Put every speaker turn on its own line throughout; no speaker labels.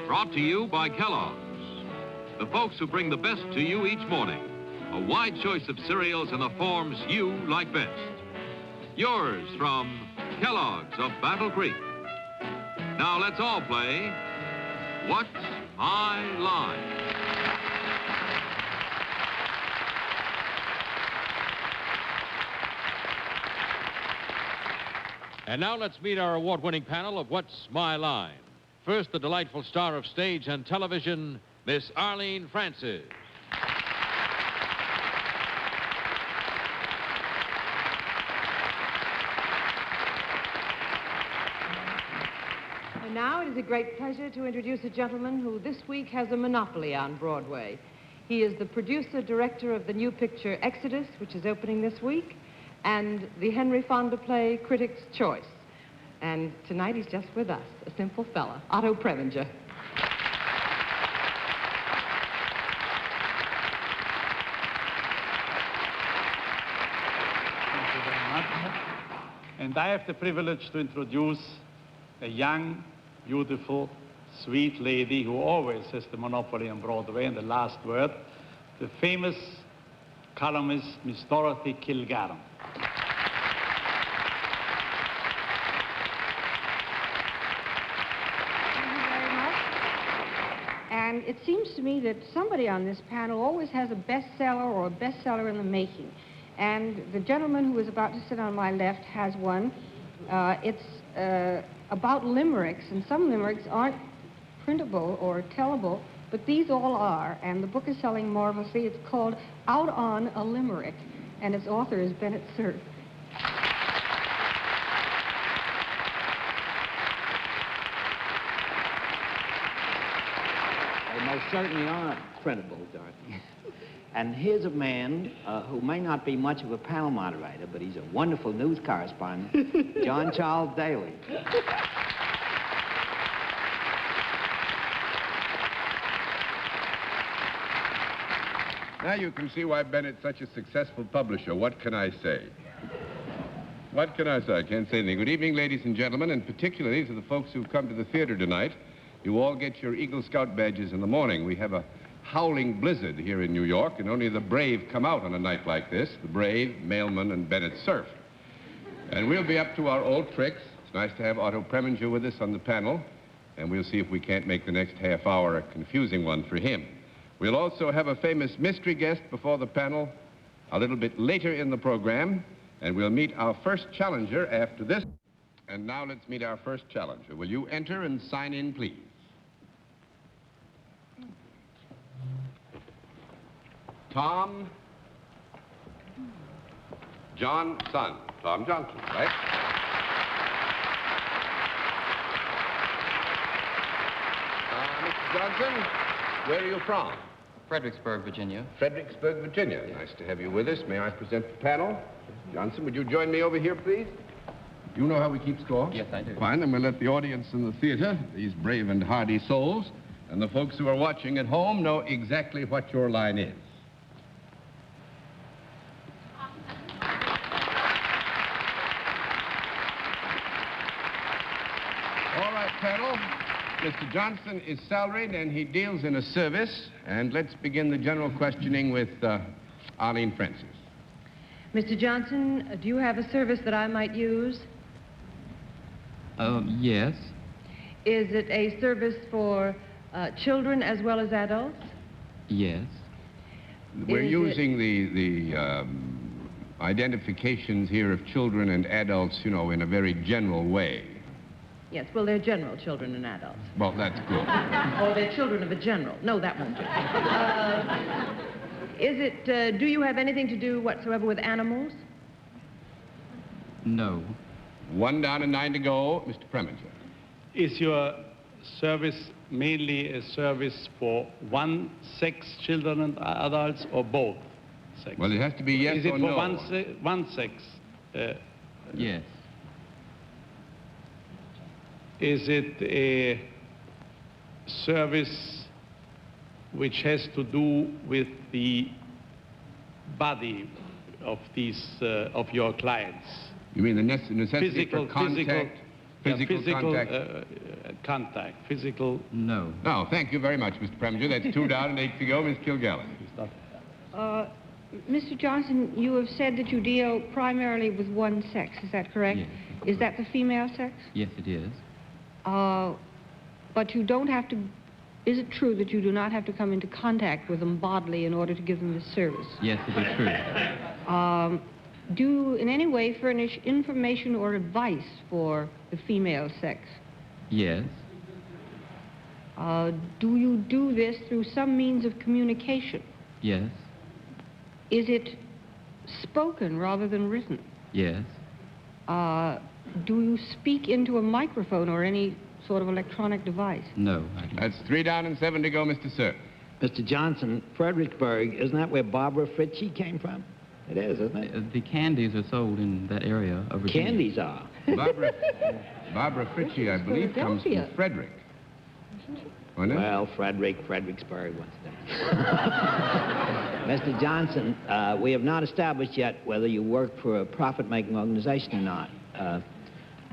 Brought to you by Kellogg's, the folks who bring the best to you each morning. A wide choice of cereals in the forms you like best. Yours from Kellogg's of Battle Creek. Now let's all play What's My Line?
And now let's meet our award-winning panel of What's My Line. First, the delightful star of stage and television, Miss Arlene Francis.
And now it is a great pleasure to introduce a gentleman who this week has a monopoly on Broadway. He is the producer-director of the new picture Exodus, which is opening this week, and the Henry Fonda play Critics' Choice. And tonight he's just with us, a simple fella, Otto Preminger.
Thank you very much. And I have the privilege to introduce a young, beautiful, sweet lady who always has the monopoly on Broadway and the last word, the famous columnist, Miss Dorothy Kilgallen.
And it seems to me that somebody on this panel always has a bestseller or a bestseller in the making. And the gentleman who is about to sit on my left has one. It's about limericks, and some limericks aren't printable or tellable, but these all are, and the book is selling marvelously. It's called Out on a Limerick, and its author is Bennett, Cerf.
They most certainly are printable, Dorothy. And here's a man who may not be much of a panel moderator, but he's a wonderful news correspondent, John Charles Daly.
Now you can see why Bennett's such a successful publisher. What can I say? What can I say? I can't say anything. Good evening, ladies and gentlemen, and particularly to the folks who've come to the theater tonight. You all get your Eagle Scout badges in the morning. We have a howling blizzard here in New York, and only the brave come out on a night like this. The brave, Mailman, and Bennett Cerf. And we'll be up to our old tricks. It's nice to have Otto Preminger with us on the panel, and we'll see if we can't make the next half hour a confusing one for him. We'll also have a famous mystery guest before the panel a little bit later in the program, and we'll meet our first challenger after this. And now let's meet our first challenger. Will you enter and sign in, please? Tom Johnson. Tom Johnson, right? Mr. Johnson, where are you from?
Fredericksburg, Virginia.
Fredericksburg, Virginia. Yes. Nice to have you with us. May I present the panel? Johnson, would you join me over here, please? You know how we keep score?
Yes, I do.
Fine, then we'll let the audience in the theater, these brave and hardy souls, and the folks who are watching at home know exactly what your line is. All right, panel. Mr. Johnson is salaried, and he deals in a service. And let's begin the general questioning with Arlene Francis.
Mr. Johnson, do you have a service that I might use?
Yes.
Is it a service for children as well as adults?
Yes.
We're using the identifications here of children and adults, you know, in a very general way.
Yes, well, they're general children and adults.
Well, that's good.
Or they're children of a general. No, that won't do. Do you have anything to do whatsoever with animals?
No.
1 down and 9 to go. Mr. Preminger.
Is your service mainly a service for one sex, children and adults, or both sex?
Well, it has to be yes
Is it
or
for
no.
one sex?
Yes.
Is it a service which has to do with the body of these of your clients?
You mean the necessity for contact, physical contact?
contact, physical.
No.
No, thank you very much, Mr. Preminger. That's 2 down and 8 to go, Miss Kilgallen.
Mr. Johnson, you have said that you deal primarily with one sex, is that correct?
Yes.
Is that the female sex?
Yes, it is.
But you don't have to, is it true that you do not have to come into contact with them bodily in order to give them this service?
Yes, it is true.
Do you in any way furnish information or advice for the female sex?
Yes.
Do you do this through some means of communication?
Yes.
Is it spoken rather than written?
Yes.
Do you speak into a microphone or any sort of electronic device?
No, I don't.
That's 3 down and 7 to go, Mr. Cerf.
Mr. Johnson, Fredericksburg, isn't that where Barbara Fritchie came from? It is, isn't it?
The candies are sold in that area of Virginia.
Candies are.
Barbara Fritchie, I believe, comes from
Philadelphia.
Frederick. Wasn't it?
Well, Fredericksburg, what's that? Mr. Johnson, we have not established yet whether you work for a profit-making organization or not.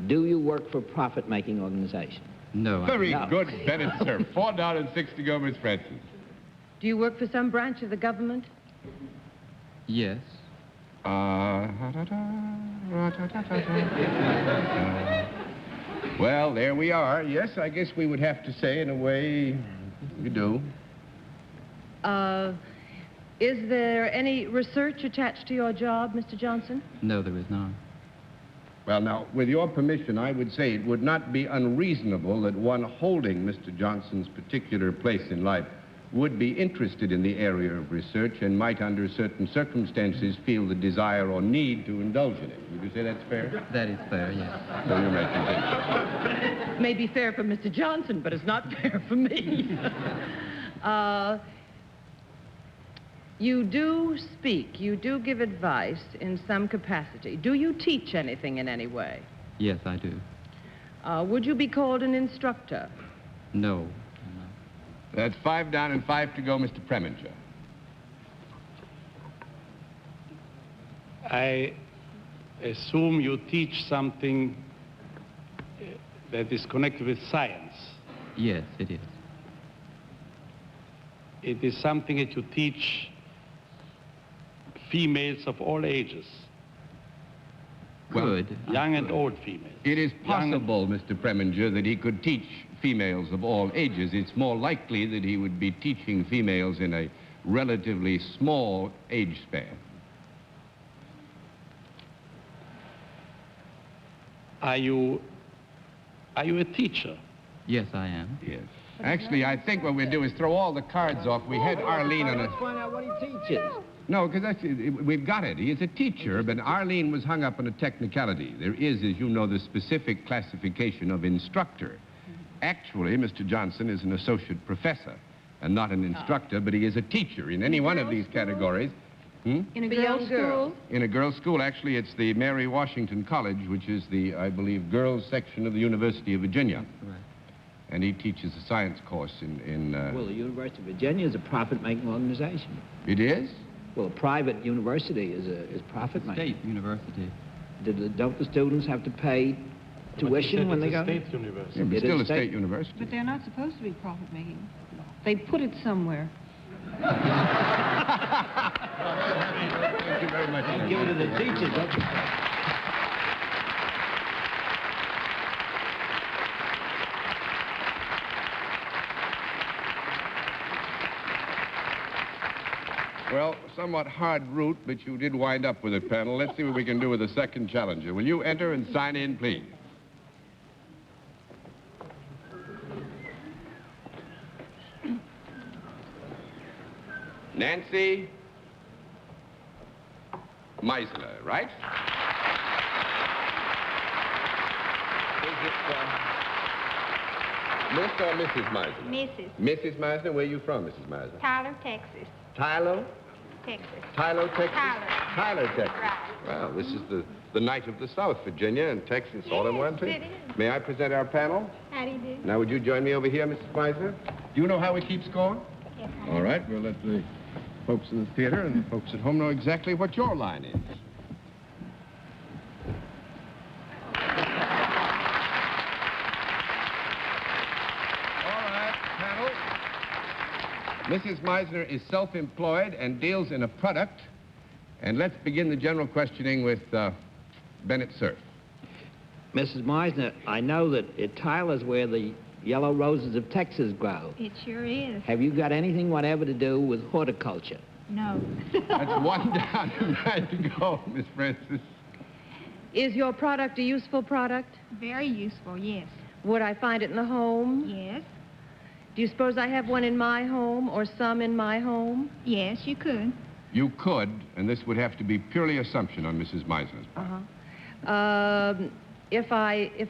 Do you work for a profit-making organization?
No, I
Very
No.
good, Bennett, sir. 4 down and 6 to go, Miss Francis.
Do you work for some branch of the government?
Yes.
Well, there we are. Yes, I guess we would have to say, in a way, you do.
Is there any research attached to your job, Mr. Johnson?
No, there is not.
Well, now, with your permission, I would say it would not be unreasonable that one holding Mr. Johnson's particular place in life would be interested in the area of research and might, under certain circumstances, feel the desire or need to indulge in it. Would you say that's fair?
That is fair, yes.
So you may continue.
May be fair for Mr. Johnson, but it's not fair for me. You do speak, you do give advice in some capacity. Do you teach anything in any way?
Yes, I do.
Would you be called an instructor?
No.
That's 5 down and 5 to go, Mr. Preminger.
I assume you teach something that is connected with science.
Yes, it is.
It is something that you teach females of all ages,
Good.
young and old females.
It is
Young and-
possible, Mr. Preminger, that he could teach females of all ages. It's more likely that he would be teaching females in a relatively small age span.
Are you a teacher?
Yes, I am.
Yes. Actually, I think what we'll do is throw all the cards off. We had Arlene on
Let's
a...
find out what he teaches.
No, because we've got it. He is a teacher, but Arlene was hung up on a technicality. There is, as you know, the specific classification of instructor. Actually, Mr. Johnson is an associate professor and not an instructor, but he is a teacher in any one of these categories.
In a
For young
girls'
girls.
school?
In a girls' school, actually, it's the Mary Washington College, which is the, I believe, girls' section of the University of Virginia.
Right.
And he teaches a science course in
Well, the University of Virginia is a profit-making organization.
It is?
Well, a private university is profit-making.
State university.
Don't the students have to pay tuition when they go?
State university.
Yeah, but
It
still
is
a state
state.
university.
But they're not supposed to be profit-making. They put it somewhere.
Thank you very much.
Give it to the teachers. That's
Well, somewhat hard route, but you did wind up with it, panel. Let's see what we can do with the second challenger. Will you enter and sign in, please? Nancy Meisler, right? Is it Mr. or Mrs. Meisler?
Mrs.
Mrs. Meisler, where are you from, Mrs. Meisler?
Tyler, Texas.
Tyler?
Texas.
Tyler, Texas?
Tyler.
Tyler, Texas.
Right.
Well, this is the night of the South, Virginia and Texas, all in
Yes,
one thing.
it is.
May I present our panel?
How do you do?
Now, would you join me over here, Mrs. Meisler? Do you know how we keep score?
Yes,
All right, we'll let the folks in the theater and the folks at home know exactly what your line is. Mrs. Meisner is self-employed and deals in a product. And let's begin the general questioning with Bennett Cerf.
Mrs. Meisner, I know that Tyler's where the yellow roses of Texas grow.
It sure is.
Have you got anything whatever to do with horticulture?
No.
That's one down and 9 to go, Miss Francis.
Is your product a useful product?
Very useful, yes.
Would I find it in the home?
Yes.
Do you suppose I have one in my home or some in my home?
Yes, you could.
You could, and this would have to be purely assumption on Mrs. Meisner's part.
If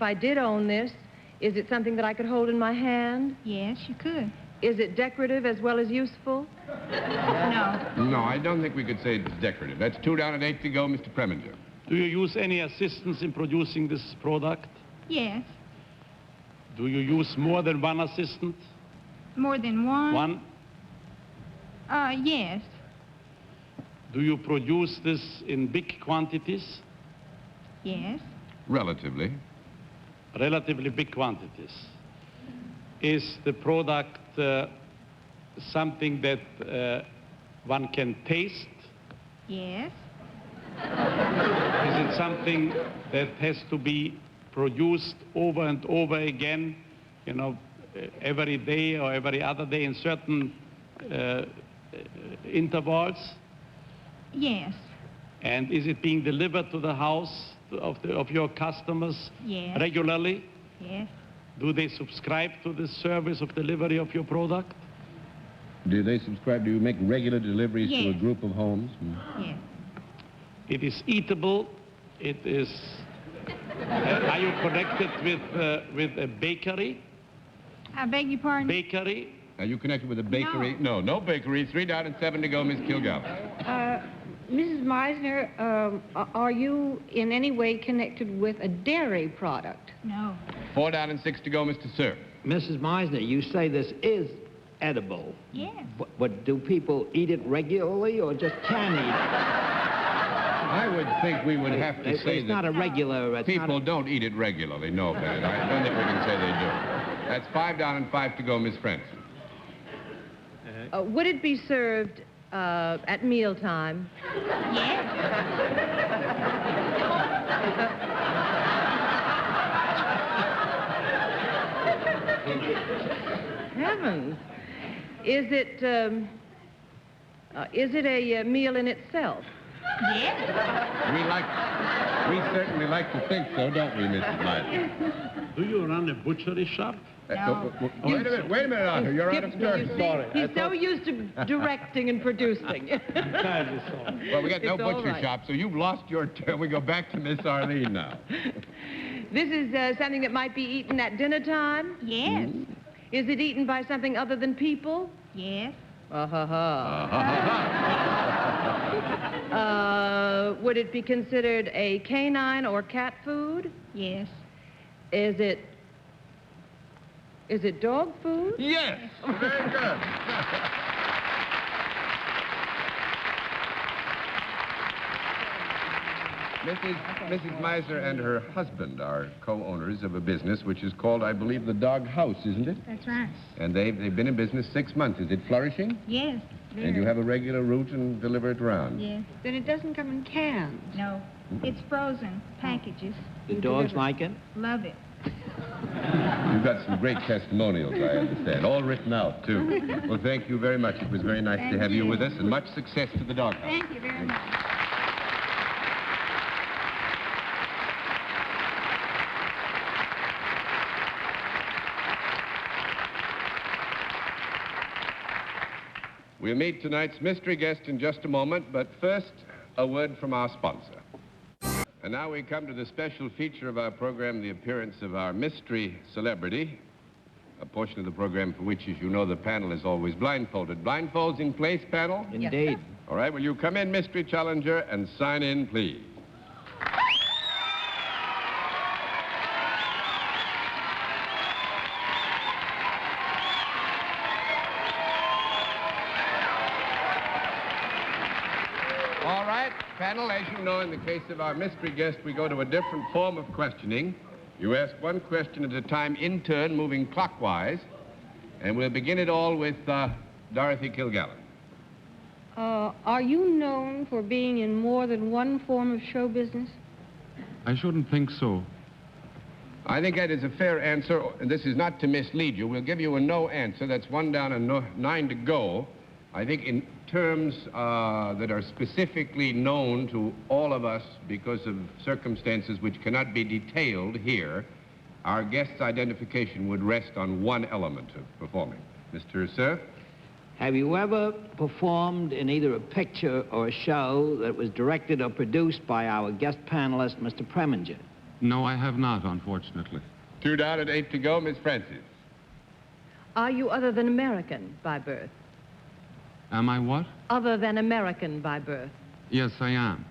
I did own this, is it something that I could hold in my hand?
Yes, you could.
Is it decorative as well as useful?
No.
No, I don't think we could say it's decorative. That's 2 down and 8 to go, Mr. Preminger.
Do you use any assistance in producing this product?
Yes.
Do you use more than one assistant?
More than one?
One?
Yes.
Do you produce this in big quantities?
Yes.
Relatively.
Relatively big quantities. Is the product something that one can taste?
Yes.
Is it something that has to be produced over and over again, you know, every day or every other day in certain intervals?
Yes.
And is it being delivered to the house of your customers
Yes.
regularly?
Yes.
Do they subscribe to the service of delivery of your product?
Do they subscribe? Do you make regular deliveries to a
Yes.
group of homes?
Yes.
It is eatable. It is... are you connected with a bakery?
I beg your pardon?
Bakery?
Are you connected with a bakery? No, no bakery. 3 down and 7 to go, Miss Kilgallen.
Mrs. Meisner, are you in any way connected with a dairy product?
No.
4 down and 6 to go, Mr. Cerf.
Mrs. Meisner, you say this is edible.
Yes.
But do people eat it regularly or just can eat it?
I would think we would have to say
It's not a regular...
people don't eat it regularly. No, Bennett. I don't think we can say they do. That's 5 down and 5 to go, Miss Francis.
Would it be served at mealtime?
Yes.
Heavens. Is it a meal in itself?
Yes.
We certainly like to think so, don't we, Mrs. Meisner?
Do you run a butchery shop?
No.
Wait a minute, Arthur. You're out of turn.
Sorry.
He's so used to directing and producing.
Entirely sorry.
Well, we got no
It's all
butcher
right.
shop, so you've lost your turn. We go back to Miss Arlene now.
This is something that might be eaten at dinner time?
Yes.
Is it eaten by something other than people?
Yes.
Would it be considered a canine or cat food?
Yes.
Is it dog food?
Yes! Very good. Mrs. Meisner and her husband are co-owners of a business which is called, I believe, the Dog House, isn't it?
That's right.
And they've been in business 6 months. Is it flourishing?
Yes.
And you have a regular route and deliver it around?
Yes.
Then it doesn't come in cans.
No. It's frozen packages.
The dogs like it?
Love it.
You've got some great testimonials, I understand. All written out, too. Well, thank you very much. It was very nice to have you with us, and much success to the Dog House.
Thank you very much.
We'll meet tonight's mystery guest in just a moment, but first, a word from our sponsor. And now we come to the special feature of our program, the appearance of our mystery celebrity, a portion of the program for which, as you know, the panel is always blindfolded. Blindfolds in place, panel?
Indeed.
All right, will you come in, mystery challenger, and sign in, please? All right, panel, as you know, in the case of our mystery guest, we go to a different form of questioning. You ask one question at a time in turn, moving clockwise. And we'll begin it all with Dorothy Kilgallen.
Are you known for being in more than one form of show business?
I shouldn't think so.
I think that is a fair answer, and this is not to mislead you. We'll give you a no answer. That's 1 down and 9 to go. I think in terms that are specifically known to all of us because of circumstances which cannot be detailed here, our guest's identification would rest on one element of performing. Mr. Cerf?
Have you ever performed in either a picture or a show that was directed or produced by our guest panelist, Mr. Preminger?
No, I have not, unfortunately.
2 down and 8 to go, Miss Francis.
Are you other than American by birth?
Am I what?
Other than American by birth.
Yes, I am.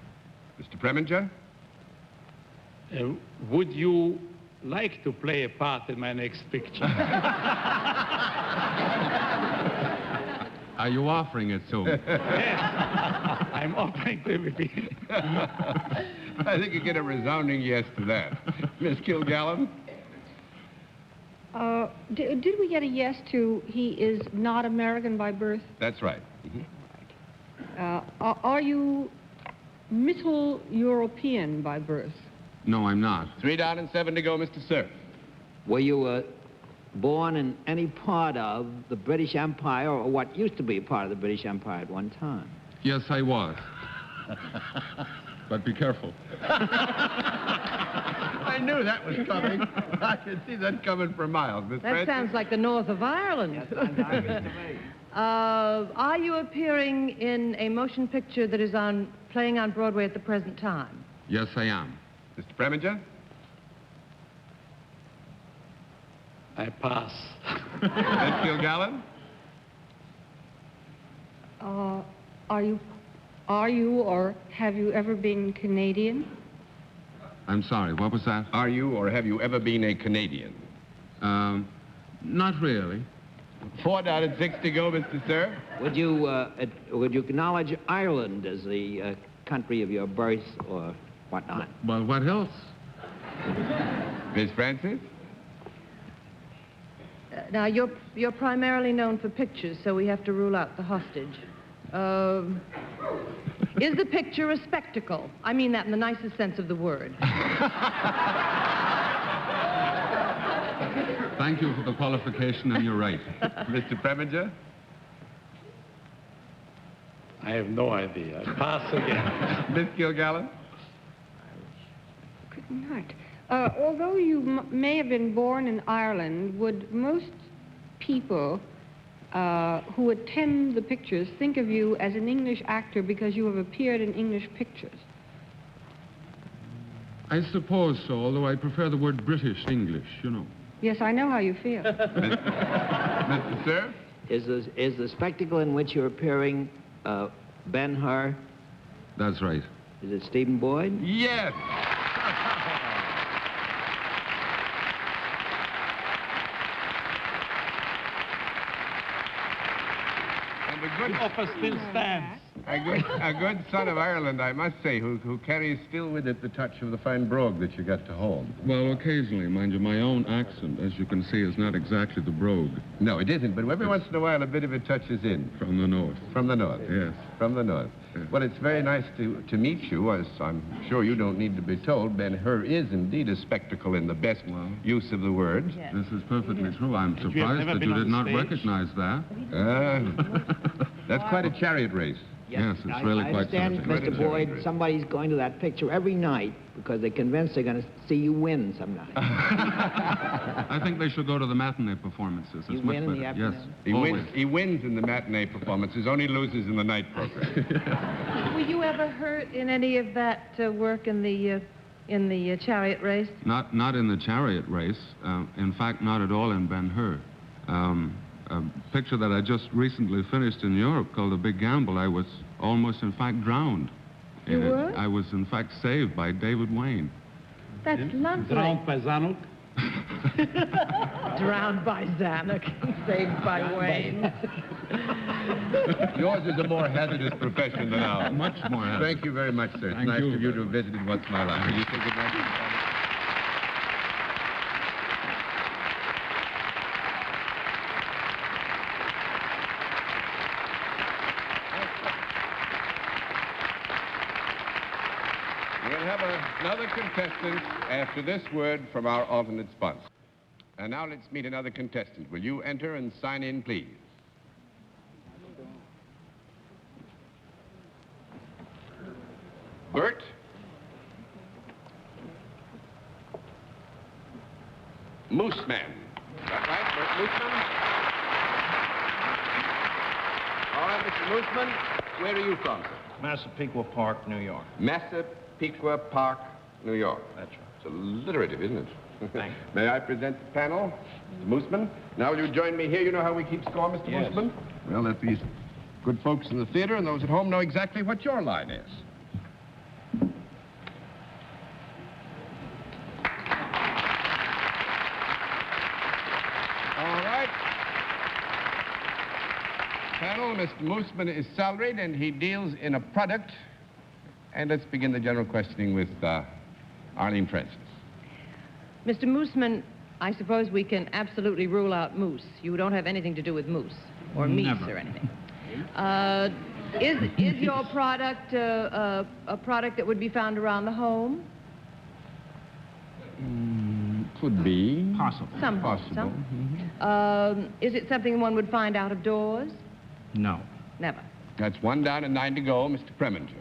Mr. Preminger?
Would you like to play a part in my next picture?
Are you offering it to me?
Yes, I'm offering to be.
I think you get a resounding yes to that. Miss Kilgallen?
Did we get a yes to he is not American by birth?
That's right.
Are you Middle European by birth?
No, I'm not.
3 down and 7 to go, Mr. Cerf.
Were you born in any part of the British Empire or what used to be a part of the British Empire at one time?
Yes, I was. But be careful.
I knew that was coming. I could see that coming for miles. Miss
That
Francis?
sounds like the north of Ireland. Are you appearing in a motion picture that is playing on Broadway at the present time?
Yes, I am.
Mr. Preminger?
I pass.
Miss Kilgallen?
Are you or have you ever been Canadian?
I'm sorry, what was that?
Are you or have you ever been a Canadian?
Not really.
4 down and 6 to go, Mr. Cerf.
Would you acknowledge Ireland as the country of your birth or whatnot?
Well, what else?
Miss Francis?
Now, you're primarily known for pictures, so we have to rule out the hostage. Is the picture a spectacle? I mean that in the nicest sense of the word.
Thank you for the qualification, and you're right.
Mr. Preminger?
I have no idea. I pass again.
Miss Kilgallen?
Could not. Although you may have been born in Ireland, would most people who attend the pictures think of you as an English actor because you have appeared in English pictures?
I suppose so, although I prefer the word British English, you know.
Yes, I know how you feel.
Mr. Cerf?
Is the spectacle in which you're appearing Ben-Hur?
That's right.
Is it Stephen Boyd?
Yes!
The offer still stands.
A good son of Ireland, I must say, who carries still with it the touch of the fine brogue that you got to hold.
Well, occasionally, mind you, my own accent, as you can see, is not exactly the brogue.
No, it isn't, but every once in a while a bit of it touches in.
From the north.
From the north.
Yes.
From the north.
Yes.
Well, it's very nice to meet you, as I'm sure you don't need to be told. Ben-Hur is indeed a spectacle in the best use of the word.
Yes.
This is perfectly true. I'm
you have
surprised
never
that
been
you
on
did not
stage?
recognize that.
That's quite a chariot race.
Yes, it's really
I
quite
understand,
something.
Mr. Boyd, somebody's going to that picture every night because they're convinced they're going to see you win some night.
I think they should go to the matinee performances. It's
You
much
win in the
better.
afternoon?
Yes,
He wins in the matinee performances, only loses in the night program.
Were you ever hurt in any of that work in the chariot race?
Not in the chariot race. In fact, not at all in Ben-Hur. A picture that I just recently finished in Europe called The Big Gamble, I was almost, in fact, drowned in
You
it.
were?
I was, in fact, saved by David Wayne.
That's lovely.
Drowned by Zanuck?
Drowned by Zanuck, saved by Wayne.
Yours is a more hazardous profession than ours.
Much more hazardous.
Thank you very much, sir. It's
Thank
nice
you
of you to
very
have visited What's My Life. Will you say good night? another contestant after this word from our alternate sponsor. And now let's meet another contestant. Will you enter and sign in, please? Bert? Mooseman. Is that right, Bert Mooseman? All right, Mr. Mooseman, where are you from, sir?
Massapequa Park, New York.
Massapequa Park, New York.
That's right.
It's alliterative, isn't it?
Thank you.
May I present the panel? Mr. Mooseman. Now, will you join me here? You know how we keep score, Mr.
Yes.
Mooseman? Well, let these good folks in the theater and those at home know exactly what your line is. All right. Panel, Mr. Mooseman is salaried, and he deals in a product. And let's begin the general questioning with Arlene Francis.
Mr. Mooseman, I suppose we can absolutely rule out moose. You don't have anything to do with moose or meats
Never.
or anything. Is your product a product that would be found around the home?
Could be.
Possible.
Some homes,
Possible.
some. Is it something one would find out of doors?
No.
Never.
That's 1 down and 9 to go, Mr. Preminger.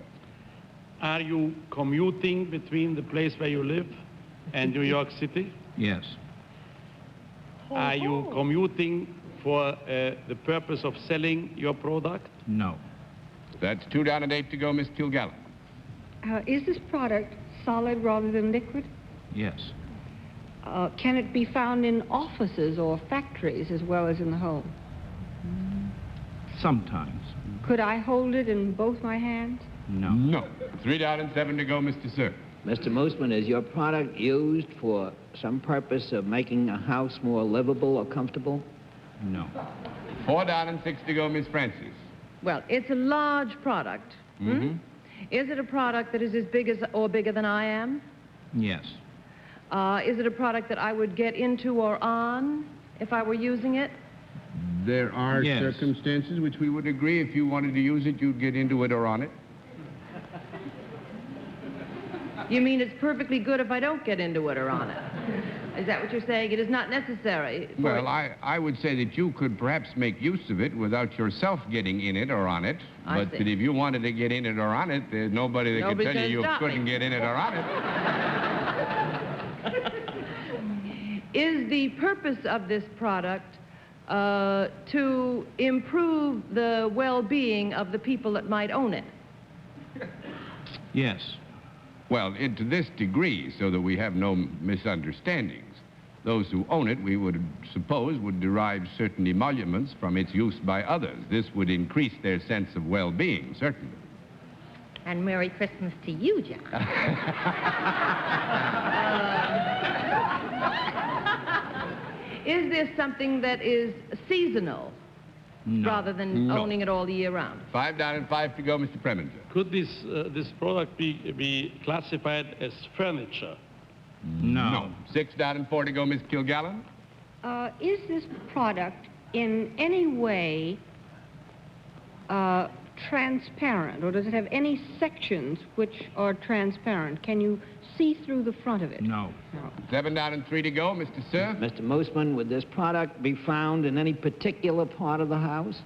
Are you commuting between the place where you live and New York City?
Yes.
Are you commuting for the purpose of selling your product?
No.
That's 2 down and 8 to go, Miss Kilgallen.
Is this product solid rather than liquid?
Yes.
Can it be found in offices or factories as well as in the home?
Sometimes.
Could I hold it in both my hands?
No.
No. 3 down and 7 to go, Mr. Cerf.
Mr. Mooseman, is your product used for some purpose of making a house more livable or comfortable?
No.
4 down and 6 to go, Miss Francis.
Well, it's a large product.
Mm-hmm.
Is it a product that is as big as or bigger than I am?
Yes.
Is it a product that I would get into or on if I were using it?
There are
Yes.
circumstances which we would agree if you wanted to use it, you'd get into it or on it.
You mean it's perfectly good if I don't get into it or on it? Is that what you're saying? It is not necessary.
Well, I would say that you could perhaps make use of it without yourself getting in it or on it.
I
But
see.
that if you wanted to get in it or on it, there's nobody that
Nobody
could tell
can
you you
stop me.
couldn't get in it or on it.
Is the purpose of this product to improve the well-being of the people that might own it?
Yes.
Well, to this degree, so that we have no misunderstandings. Those who own it, we would suppose, would derive certain emoluments from its use by others. This would increase their sense of well-being, certainly.
And Merry Christmas to you, John.
Is this something that is seasonal
No.
rather than
No.
owning it all the year round?
5 down and 5 to go, Mr. Preminger.
Could this product be classified as furniture?
No.
6 down and 4 to go, Miss Kilgallen.
Is this product in any way transparent, or does it have any sections which are transparent? Can you see through the front of it?
No.
7 down and 3 to go, Mr. Cerf.
Mr. Mooseman, would this product be found in any particular part of the house?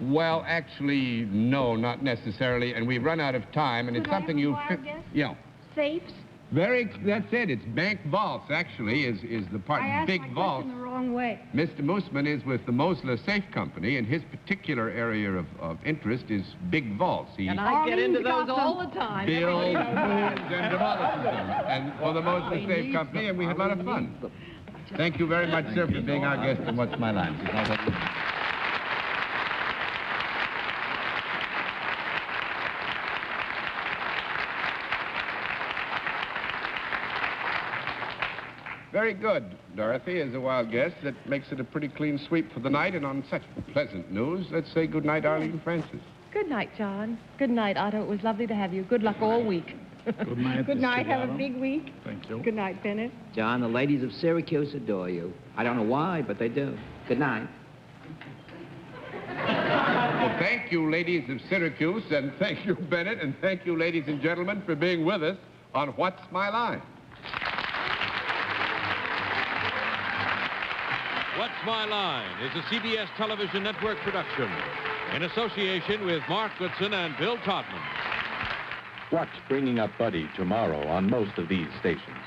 Well, actually, no, not necessarily, and we've run out of time, and
Could
it's
I
something
have a
you...
wild guess?
Yeah.
Safes?
That's it. It's bank vaults, actually, is the part.
I asked
Big
my
vaults.
question the wrong way.
Mr. Mooseman is with the Mosler Safe Company, and his particular area of interest is big vaults. He
And I get into
Arlene's
those
got
all
them.
the time.
builds, moves, and demolishes them. And for the Mosler Safe Company, and we had a lot of fun. Thank you very much, sir, for being our guest on What's My Line. Very good, Dorothy, as a wild guest. That makes it a pretty clean sweep for the night. And on such pleasant news, let's say good night, Arlene Francis.
Good night, John. Good night, Otto. It was lovely to have you. Good luck all week.
Good night.
Good
Mr.
night. Have a
Gallo.
big week.
Thank you.
Good night, Bennett.
John, the ladies of Syracuse adore you. I don't know why, but they do. Good night.
Well, thank you, ladies of Syracuse, and thank you, Bennett, and thank you, ladies and gentlemen, for being with us on What's My Line?
What's My Line is a CBS television network production in association with Mark Goodson and Bill Todman.
Watch Bringing Up Buddy tomorrow on most of these stations.